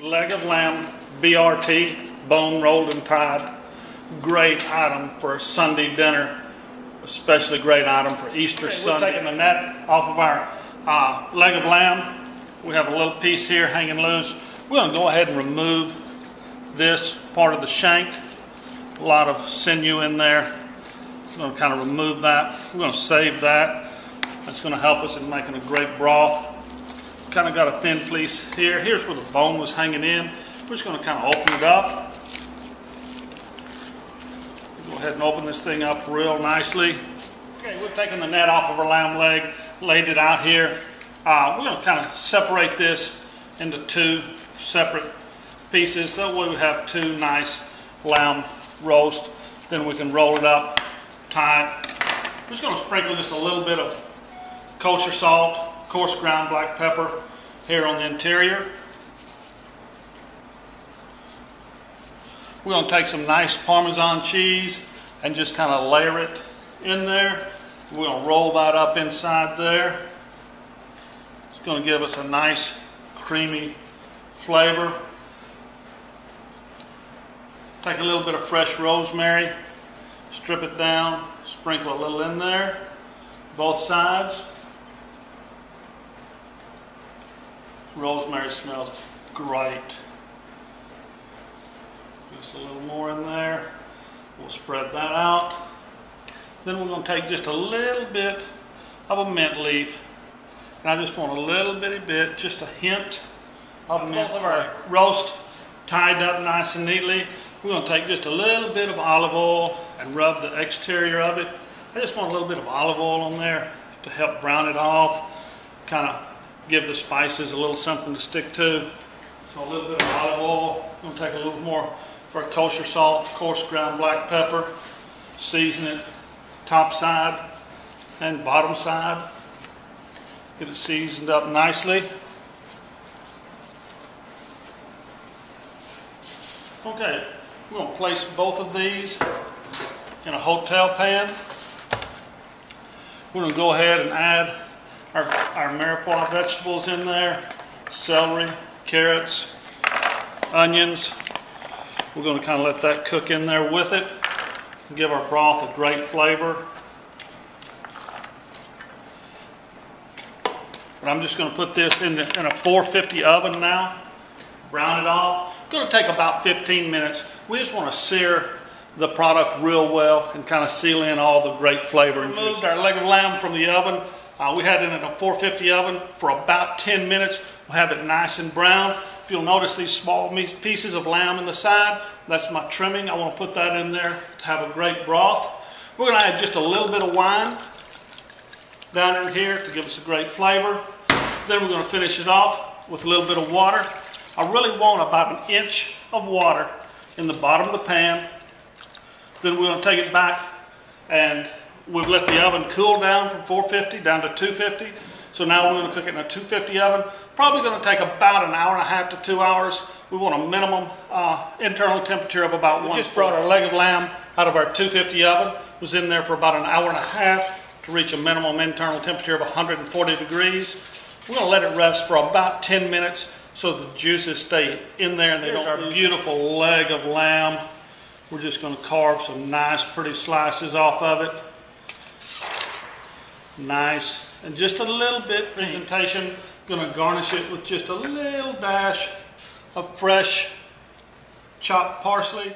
Leg of Lamb BRT, bone rolled and tied. Great item for a Sunday dinner, especially great item for Easter Sunday. We're taking the net off of our leg of lamb. We have a little piece here hanging loose. We're going to go ahead and remove this part of the shank. A lot of sinew in there. We're going to kind of remove that. We're going to save that. That's going to help us in making a great broth. Kind of got a thin piece here. Here's where the bone was hanging in. We're just going to kind of open it up. Go ahead and open this thing up real nicely. Okay, we're taking the net off of our lamb leg, laid it out here. We're going to kind of separate this into two separate pieces. That way we have two nice lamb roast. Then we can roll it up, tie it. We're just going to sprinkle just a little bit of kosher salt, coarse ground black pepper here on the interior. We're going to take some nice Parmesan cheese and just kind of layer it in there. We're going to roll that up inside there. It's going to give us a nice creamy flavor. Take a little bit of fresh rosemary, strip it down, sprinkle a little in there, both sides. Rosemary smells great. Just a little more in there. We'll spread that out. Then we're going to take just a little bit of a mint leaf. And I just want a little bitty bit, just a hint of mint. Both of our roast tied up nice and neatly. We're going to take just a little bit of olive oil and rub the exterior of it. I just want a little bit of olive oil on there to help brown it off. Kind of give the spices a little something to stick to. So a little bit of olive oil. I'm going to take a little more for kosher salt, coarse ground black pepper. Season it top side and bottom side. Get it seasoned up nicely. Okay, we're going to place both of these in a hotel pan. We're going to go ahead and add our mirepoix vegetables in there. Celery, carrots, onions. We're going to kind of let that cook in there with it and give our broth a great flavor. But I'm just going to put this in a 450 oven now. Brown it off. It's going to take about 15 minutes. We just want to sear the product real well and kind of seal in all the great flavor and juice. Removed our leg of lamb from the oven. We had it in a 450 oven for about 10 minutes. We'll have it nice and brown. If you'll notice these small pieces of lamb in the side, that's my trimming. I want to put that in there to have a great broth. We're going to add just a little bit of wine down in here to give us a great flavor. Then we're going to finish it off with a little bit of water. I really want about 1 inch of water in the bottom of the pan. Then we're going to take it back and we've let the oven cool down from 450 down to 250. So now we're going to cook it in a 250 oven. Probably going to take about 1.5 hours to 2 hours. We want a minimum internal temperature of about 1. We just brought our leg of lamb out of our 250 oven. It was in there for about 1.5 hours to reach a minimum internal temperature of 140 degrees. We're going to let it rest for about 10 minutes so the juices stay in there and they don't. Our beautiful leg of lamb. We're just going to carve some nice pretty slices off of it. Nice. And just a little bit presentation. Going to garnish it with just a little dash of fresh chopped parsley.